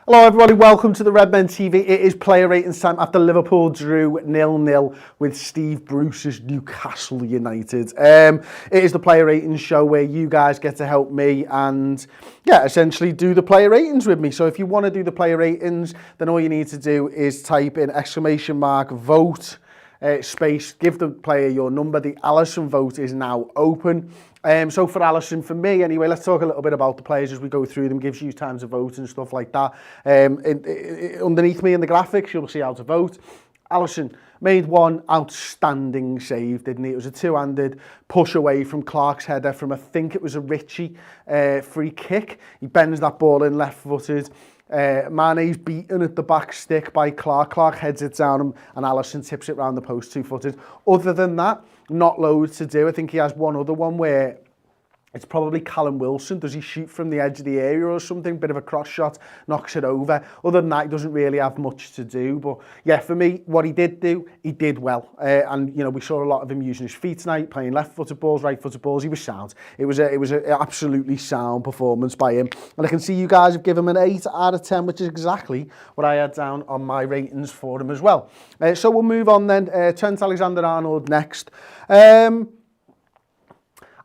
Hello everybody, welcome to the Redmen TV. It is player ratings time after Liverpool drew 0-0 with Steve Bruce's Newcastle United. It is the player ratings show where you guys get to help me and essentially do the player ratings with me. So if you want to do the player ratings, then all you need to do is type in !vote, space, give the player your number. The Alisson vote is now open. So for Alisson, for me anyway, let's talk a little bit about the players as we go through them, gives you time to vote and stuff like that. Underneath me in the graphics, you'll see how to vote. Alisson made one outstanding save, didn't he? It was a two-handed push away from Clark's header from, I think it was a Ritchie free kick. He bends that ball in left-footed. Mane's beaten at the back stick by Clark. Clark heads it down and Alisson tips it round the post two-footed. Other than that, not loads to do. I think he has one other one where it's probably Callum Wilson. Does he shoot from the edge of the area or something? Bit of a cross shot, knocks it over. Other than that, he doesn't really have much to do. But yeah, for me, what he did do, he did well. And you know, we saw a lot of him using his feet tonight, playing left-footed balls, right-footed balls. He was sound. It was an absolutely sound performance by him. And I can see you guys have given him an 8 out of 10, which is exactly what I had down on my ratings for him as well. So we'll move on then. Trent Alexander-Arnold next.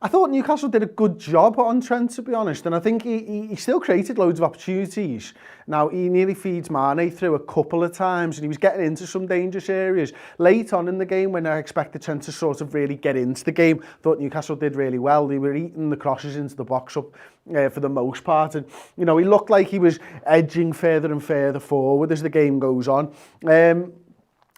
I thought Newcastle did a good job on Trent, to be honest, and I think he still created loads of opportunities. Now, he nearly feeds Mane through a couple of times, and he was getting into some dangerous areas. Late on in the game, when I expected Trent to sort of really get into the game, I thought Newcastle did really well. They were eating the crosses into the box up for the most part, and you know, he looked like he was edging further and further forward as the game goes on.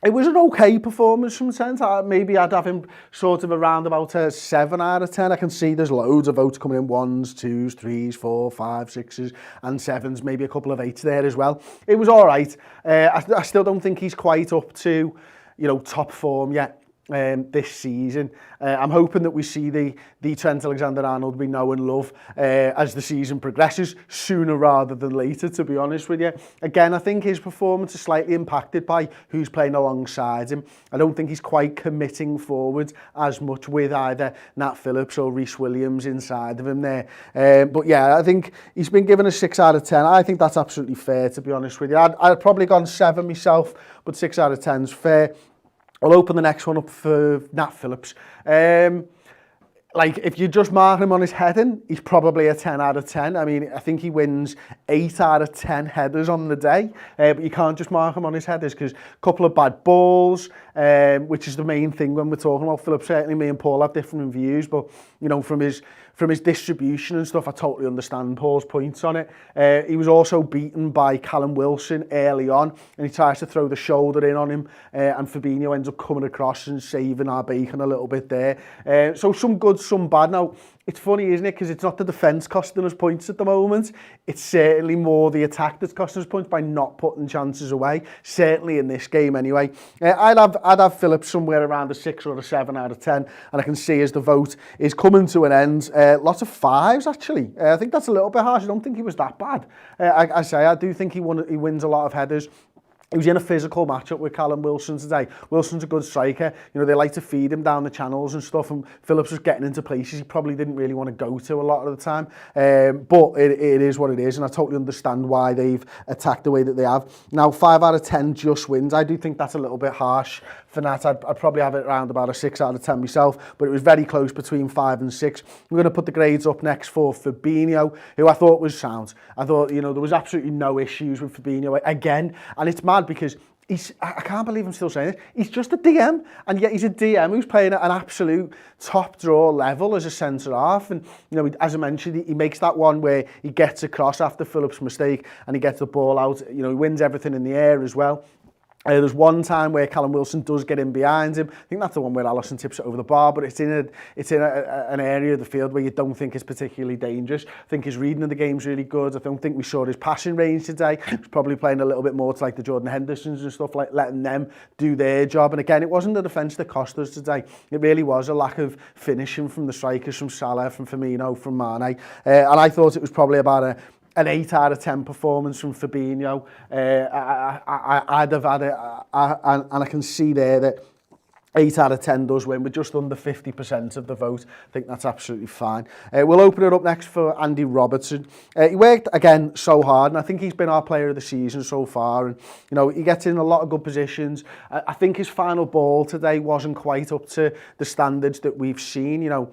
It was an okay performance from Trent. Maybe I'd have him sort of around about a 7 out of 10. I can see there's loads of votes coming in, 1s, 2s, 3s, 4, 5, 6s and 7s, maybe a couple of 8s there as well. It was all right. I still don't think he's quite up to, you know, top form yet. This season. I'm hoping that we see the Trent Alexander-Arnold we know and love as the season progresses, sooner rather than later, to be honest with you. Again, I think his performance is slightly impacted by who's playing alongside him. I don't think he's quite committing forward as much with either Nat Phillips or Reece Williams inside of him there. But yeah, I think he's been given a 6 out of 10. I think that's absolutely fair, to be honest with you. I'd probably gone 7 myself, but 6 out of 10's fair. I'll open the next one up for Nat Phillips. Like, if you just mark him on his heading, he's probably a 10 out of 10. I mean, I think he wins 8 out of 10 headers on the day. But you can't just mark him on his headers because a couple of bad balls, which is the main thing when we're talking about Phillips. Certainly me and Paul have different views, but, you know, from his distribution and stuff, I totally understand Paul's points on it. He was also beaten by Callum Wilson early on, and he tries to throw the shoulder in on him, and Fabinho ends up coming across and saving our bacon a little bit there. So some good, some bad. Now, it's funny, isn't it? Because it's not the defence costing us points at the moment. It's certainly more the attack that's costing us points by not putting chances away. Certainly in this game anyway. I'd have Phillips somewhere around a 6 or a 7 out of 10. And I can see as the vote is coming to an end, lots of 5s actually. I think that's a little bit harsh. I don't think he was that bad. I do think he wins a lot of headers. He was in a physical matchup with Callum Wilson today. Wilson's a good striker. You know, they like to feed him down the channels and stuff, and Phillips was getting into places he probably didn't really want to go to a lot of the time. But it is what it is, and I totally understand why they've attacked the way that they have. Now, 5 out of 10 just wins. I do think that's a little bit harsh for Nat. I'd probably have it around about a 6 out of 10 myself, but it was very close between 5 and 6. We're going to put the grades up next for Fabinho, who I thought was sound. I thought, you know, there was absolutely no issues with Fabinho again, and it's mad because I can't believe I'm still saying this. He's just a DM, and yet he's a DM who's playing at an absolute top draw level as a centre-half. And, you know, as I mentioned, he makes that one where he gets across after Phillips' mistake and he gets the ball out. You know, he wins everything in the air as well. There's one time where Callum Wilson does get in behind him. I think that's the one where Alisson tips it over the bar, but it's in an area of the field where you don't think is particularly dangerous. I think his reading of the game's really good. I don't think we saw his passing range today. He's probably playing a little bit more to like the Jordan Hendersons and stuff, like letting them do their job. And again, it wasn't the defence that cost us today. It really was a lack of finishing from the strikers, from Salah, from Firmino, from Mane. And I thought it was probably about an 8 out of 10 performance from Fabinho. I'd have had it, and I can see there that 8 out of 10 does win with just under 50% of the vote. I think that's absolutely fine. We'll open it up next for Andy Robertson. He worked, again, so hard, and I think he's been our player of the season so far. And, you know, he gets in a lot of good positions. I think his final ball today wasn't quite up to the standards that we've seen. You know,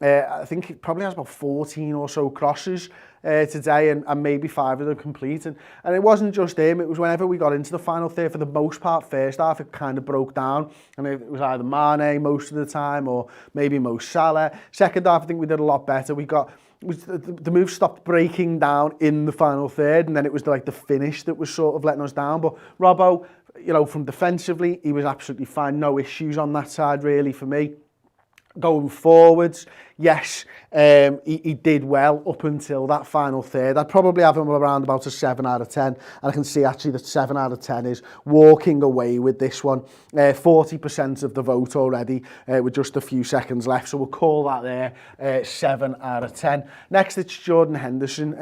I think he probably has about 14 or so crosses today, and maybe 5 of them complete. And it wasn't just him, it was whenever we got into the final third, for the most part, first half, it kind of broke down. And it was either Mane most of the time, or maybe Salah. Second half, I think we did a lot better. The move stopped breaking down in the final third, and then it was like the finish that was sort of letting us down. But Robbo, you know, from defensively, he was absolutely fine. No issues on that side, really, for me. Going forwards, yes, he did well up until that final third. I'd probably have him around about a 7 out of 10. And I can see actually that 7 out of 10 is walking away with this one. 40% of the vote already with just a few seconds left. So we'll call that there 7 out of 10. Next, it's Jordan Henderson.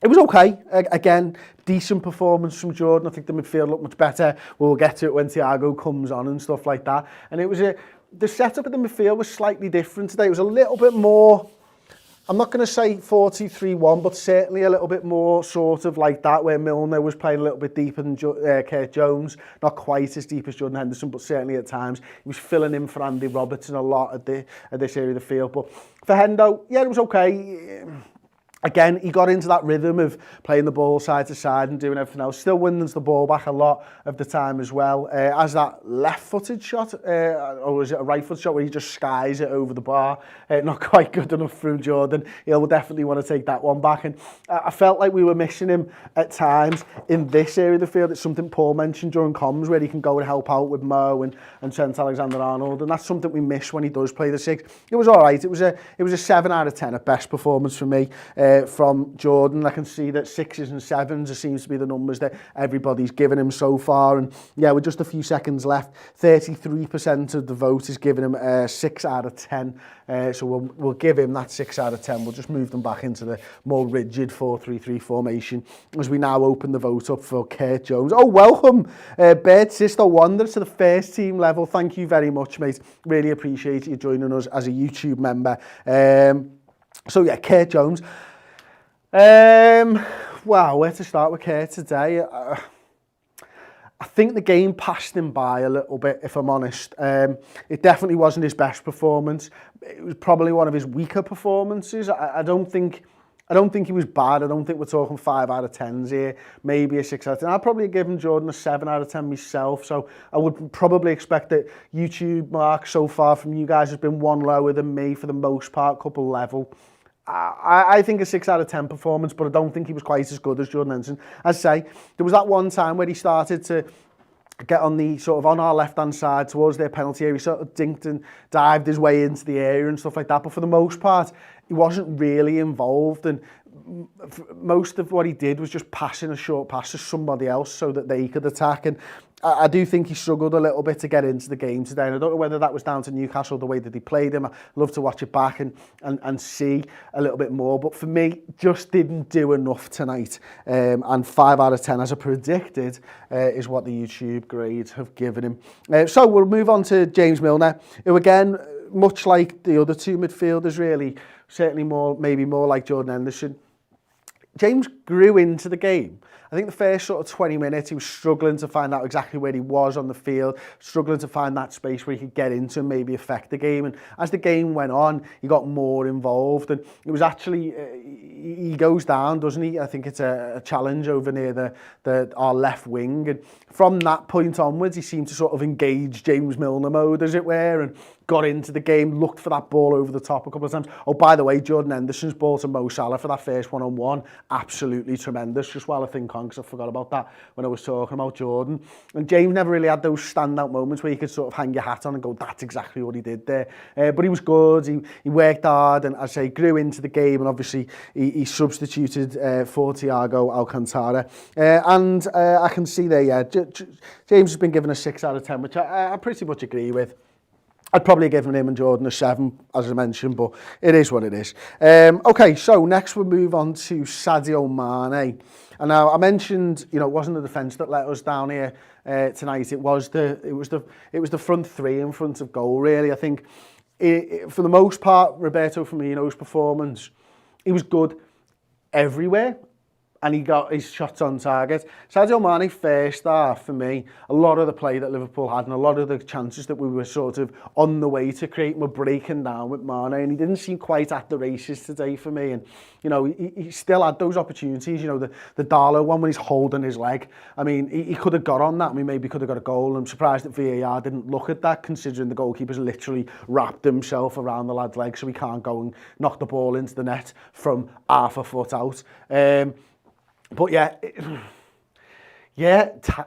It was okay. Again, decent performance from Jordan. I think the midfield looked much better. We'll get to it when Thiago comes on and stuff like that. And it was the setup of the midfield was slightly different today. It was a little bit more, I'm not going to say 4-2-3-1, but certainly a little bit more sort of like that, where Milner was playing a little bit deeper than Kurt Jones. Not quite as deep as Jordan Henderson, but certainly at times. He was filling in for Andy Robertson a lot at this area of the field. But for Hendo, yeah, it was okay. Again, he got into that rhythm of playing the ball side to side and doing everything else. Still wins the ball back a lot of the time as well. As that left-footed shot, or was it a right-footed shot where he just skies it over the bar? Not quite good enough from Jordan. He'll definitely want to take that one back. And I felt like we were missing him at times in this area of the field. It's something Paul mentioned during comms, where he can go and help out with Mo and Trent Alexander-Arnold. And that's something we miss when he does play the 6. It was all right. It was a 7 out of 10 at best performance for me. From Jordan. I can see that 6s and 7s seems to be the numbers that everybody's given him so far. And yeah, with just a few seconds left, 33% of the vote is giving him a 6 out of 10. So we'll give him that 6 out of 10. We'll just move them back into the more rigid 4-3-3 formation as we now open the vote up for Kurt Jones. Oh, welcome, Bert Sister Wanderer, to the first team level. Thank you very much, mate. Really appreciate you joining us as a YouTube member. So yeah, Kurt Jones. Wow, where to start with Kurt today? I think the game passed him by a little bit, if I'm honest. It definitely wasn't his best performance. It was probably one of his weaker performances. I don't think he was bad. I don't think we're talking 5 out of 10s here. Maybe a 6 out of 10. I'd probably give him Jordan a 7 out of 10 myself. So I would probably expect that YouTube mark so far from you guys has been one lower than me for the most part, couple level. I think a 6 out of 10 performance, but I don't think he was quite as good as Jordan Henderson. As I say, there was that one time where he started to get on the sort of on our left-hand side towards their penalty area. He sort of dinked and dived his way into the area and stuff like that. But for the most part, he wasn't really involved. And most of what he did was just passing a short pass to somebody else so that they could attack. And I do think he struggled a little bit to get into the game today. And I don't know whether that was down to Newcastle, the way that he played him. I'd love to watch it back and see a little bit more. But for me, just didn't do enough tonight. And 5 out of 10, as I predicted, is what the YouTube grades have given him. So we'll move on to James Milner, who again, much like the other two midfielders really, certainly maybe more like Jordan Henderson, James grew into the game. I think the first sort of 20 minutes, he was struggling to find out exactly where he was on the field, struggling to find that space where he could get into and maybe affect the game. And as the game went on, he got more involved. And it was actually, he goes down, doesn't he? I think it's a challenge over near our left wing. And from that point onwards, he seemed to sort of engage James Milner mode, as it were, and got into the game, looked for that ball over the top a couple of times. Oh, by the way, Jordan Henderson's ball to Mo Salah for that first one-on-one, absolutely tremendous, just while I think on, because I forgot about that when I was talking about Jordan. And James never really had those standout moments where you could sort of hang your hat on and go, that's exactly what he did there. But he was good, he worked hard, and as I say, grew into the game, and obviously he substituted for Thiago Alcantara. And I can see there, yeah, James has been given a 6 out of 10, which I pretty much agree with. I'd probably give him and Jordan a 7, as I mentioned, but it is what it is. Okay, so next we'll move on to Sadio Mane. And now I mentioned, you know, it wasn't the defence that let us down here tonight. It was the front three in front of goal. Really, I think for the most part, Roberto Firmino's performance, he was good everywhere. And he got his shots on target. Sadio Mane, first half, for me, a lot of the play that Liverpool had and a lot of the chances that we were sort of on the way to create were breaking down with Mane, and he didn't seem quite at the races today for me. And, you know, he still had those opportunities, you know, the Darlow one when he's holding his leg. I mean, he could have got on that. I mean, maybe could have got a goal. I'm surprised that VAR didn't look at that, considering the goalkeeper's literally wrapped himself around the lad's leg so he can't go and knock the ball into the net from half a foot out. But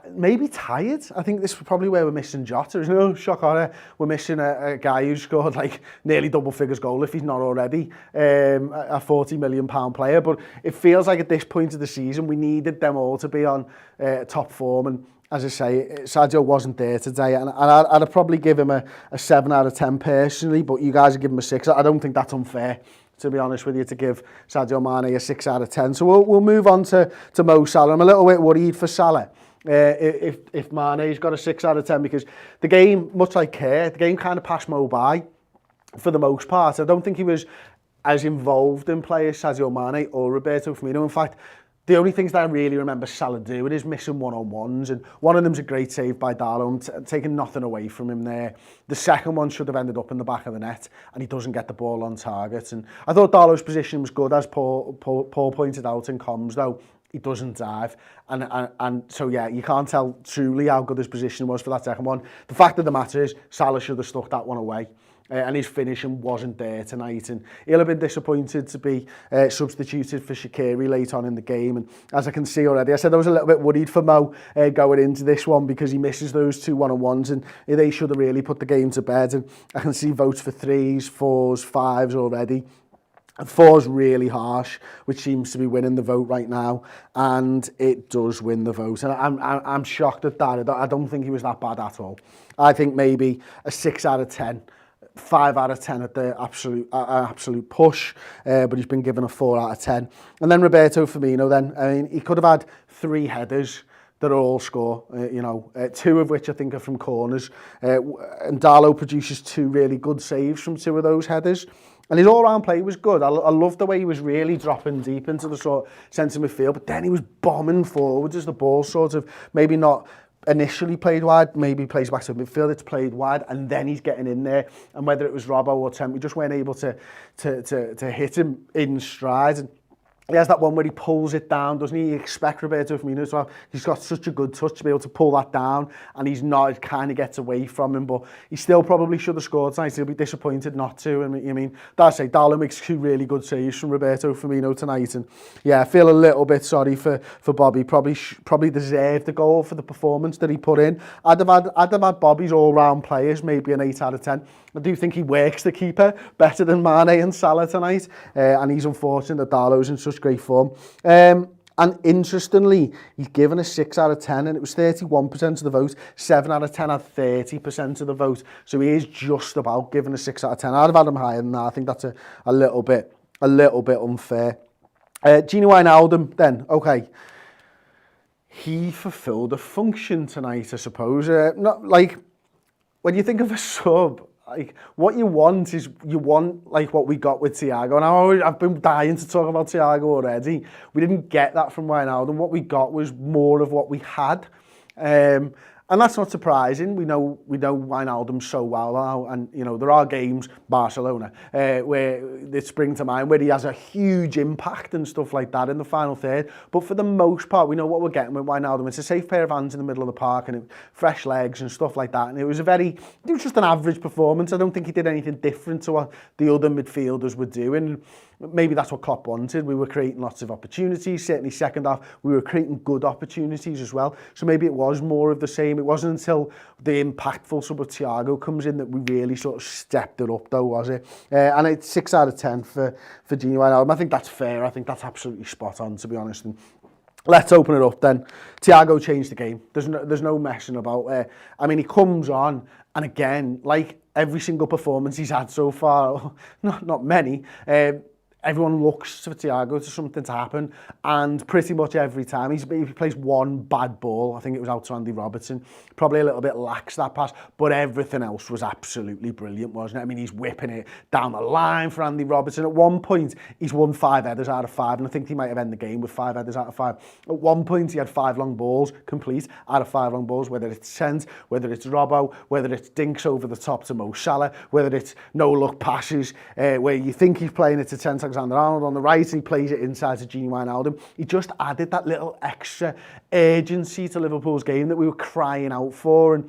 maybe tired. I think this is probably where we're missing Jota. You know, shock horror, we're missing a guy who scored like nearly double figures goal if he's not already a £40 million player. But it feels like at this point of the season we needed them all to be on top form. And as I say, Sadio wasn't there today, and I'd probably give him a 7 out of 10 personally. But you guys are giving him a 6. I don't think that's unfair, to be honest with you, to give Sadio Mane a 6 out of 10. So we'll move on to Mo Salah. I'm a little bit worried for Salah if Mane's got a 6 out of 10, because the game, much like Kerr, the game kind of passed Mo by for the most part. I don't think he was as involved in play as Sadio Mane or Roberto Firmino. In fact, the only things that I really remember Salah doing is missing one-on-ones, and one of them's a great save by Darlow, taking nothing away from him there. The second one should have ended up in the back of the net, and he doesn't get the ball on target. And I thought Darlow's position was good, as Paul pointed out in comms, though. He doesn't dive, and so yeah, you can't tell truly how good his position was for that second one. The fact of the matter is, Salah should have stuck that one away. And his finishing wasn't there tonight, and he'll have been disappointed to be substituted for Shaqiri late on in the game. And as I can see already, I said I was a little bit worried for Mo going into this one, because he misses those 2 one-on-ones, and they should have really put the game to bed. And I can see votes for 3s, 4s, 5s already. 4's really harsh, which seems to be winning the vote right now, and it does win the vote. And I'm shocked at that. I don't think he was that bad at all. I think maybe a 6 out of 10. 5 out of 10 at the absolute push, but he's been given a 4 out of 10. And then Roberto Firmino, then, I mean, he could have had 3 headers that all score, 2 of which I think are from corners, and Darlow produces 2 really good saves from 2 of those headers. And his all-round play was good. I love the way he was really dropping deep into the sort of centre midfield, but then he was bombing forwards as the ball sort of maybe not initially played wide, maybe plays back to midfield, it's played wide, and then he's getting in there. And whether it was Robbo or Trent, we just weren't able to hit him in stride. And he has that one where he pulls it down, doesn't he? You expect Roberto Firmino to have, he's got such a good touch to be able to pull that down, and he's not, it kind of gets away from him, but he still probably should have scored tonight. He'll be disappointed not to. I mean, that's it. Darlow makes 2 really good saves from Roberto Firmino tonight, and yeah, I feel a little bit sorry for Bobby. Probably deserved the goal for the performance that he put in. I'd have had Bobby's all-round players, maybe an 8 out of 10. I do think he works the keeper better than Mane and Salah tonight, and he's unfortunate that Darlow's in such great form. And interestingly, he's given a 6 out of 10, and it was 31% of the vote. 7 out of 10 had 30% of the vote, so he is just about giving a 6 out of 10. I'd have had him higher than that. I think that's a little bit unfair. Gino Wijnaldum, then, okay. He fulfilled a function tonight, I suppose. Not like, when you think of a sub, like, what you want like what we got with Thiago. And I've been dying to talk about Thiago already. We didn't get that from Wijnaldum. What we got was more of what we had. And that's not surprising. We know Wijnaldum so well now, and there are games, Barcelona, where they spring to mind, where he has a huge impact and stuff like that in the final third. But for the most part, we know what we're getting with Wijnaldum. It's a safe pair of hands in the middle of the park, and fresh legs and stuff like that. And it was just an average performance. I don't think he did anything different to what the other midfielders were doing. Maybe that's what Klopp wanted. We were creating lots of opportunities. Certainly second half, we were creating good opportunities as well. So maybe it was more of the same. It wasn't until the impactful sub of Thiago comes in that we really sort of stepped it up, though, was it? And it's 6 out of 10 for Gino Wijnaldum. I think that's fair. I think that's absolutely spot on, to be honest. And let's open it up then. Thiago changed the game. There's no messing about. I mean, he comes on And again, like every single performance he's had so far, not many, everyone looks for Thiago to something to happen, and pretty much every time he plays one bad ball. I think it was out to Andy Robertson, probably a little bit lax that pass, but everything else was absolutely brilliant, wasn't it? I mean, he's whipping it down the line for Andy Robertson. At one point, he's won 5 headers out of 5, and I think he might have ended the game with 5 headers out of 5. At one point, he had 5 long balls complete out of 5 long balls, whether it's sent, whether it's Robbo, whether it's dinks over the top to Mo Salah, whether it's no-look passes, where you think he's playing it to Alexander-Arnold on the right, and he plays it inside to Wijnaldum. He just added that little extra urgency to Liverpool's game that we were crying out for. And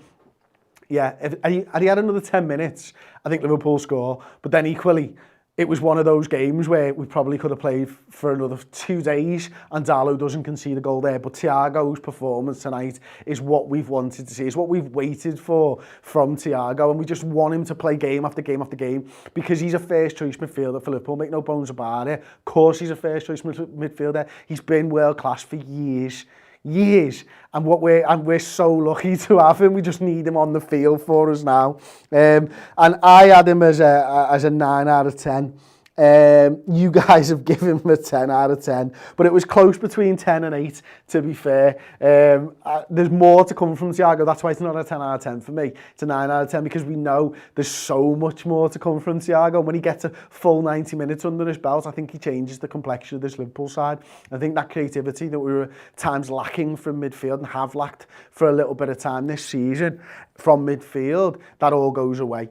yeah, had he had another 10 minutes, I think Liverpool score. But then equally, it was one of those games where we probably could have played for another 2 days and Darlow doesn't concede a goal there. But Thiago's performance tonight is what we've wanted to see. It's what we've waited for from Thiago, and we just want him to play game after game after game because he's a first choice midfielder for Liverpool, make no bones about it. Of course he's a first choice midfielder. He's been world class for years, and we're so lucky to have him. We just need him on the field for us now. And I had him as a 9 out of 10. You guys have given him a 10 out of 10, but it was close between 10 and 8, to be fair. There's more to come from Thiago. That's why it's not a 10 out of 10 for me. It's a 9 out of 10 because we know there's so much more to come from Thiago. When he gets a full 90 minutes under his belt, I think he changes the complexion of this Liverpool side. I think that creativity that we were at times lacking from midfield and have lacked for a little bit of time this season from midfield, that all goes away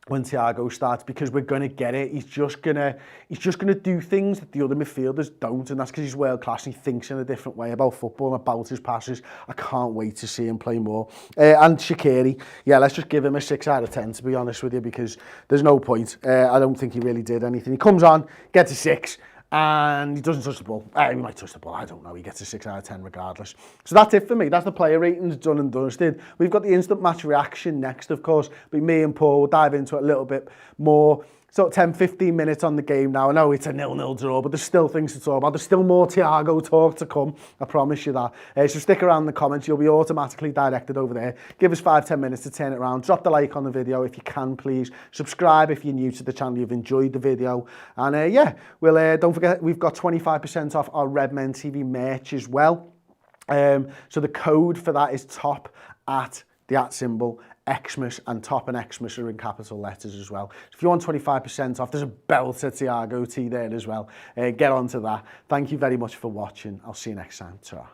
when Thiago starts, because we're going to get it. He's just gonna do things that the other midfielders don't, and that's because he's world class and he thinks in a different way about football and about his passes. I can't wait to see him play more. And Shaqiri, yeah, let's just give him a 6 out of 10, to be honest with you, because there's no point. I don't think he really did anything. He comes on, gets a 6, and he doesn't touch the ball. He might touch the ball, I don't know. He gets a 6 out of 10 regardless. So that's it for me. That's the player ratings done and dusted. We've got the instant match reaction next, of course, but me and Paul will dive into it a little bit more. So 10-15 minutes on the game now. I know it's a 0-0 draw, but there's still things to talk about. There's still more Thiago talk to come. I promise you that. So stick around in the comments. You'll be automatically directed over there. Give us 5-10 minutes to turn it around. Drop the like on the video if you can, please. Subscribe if you're new to the channel, you've enjoyed the video. And yeah, don't forget, we've got 25% off our Redmen TV merch as well. So the code for that is top at the @ symbol, Xmas, and top and Xmas are in capital letters as well. So if you want 25% off, there's a belter Thiago tee there as well. Get onto that. Thank you very much for watching. I'll see you next time. Ta-ra.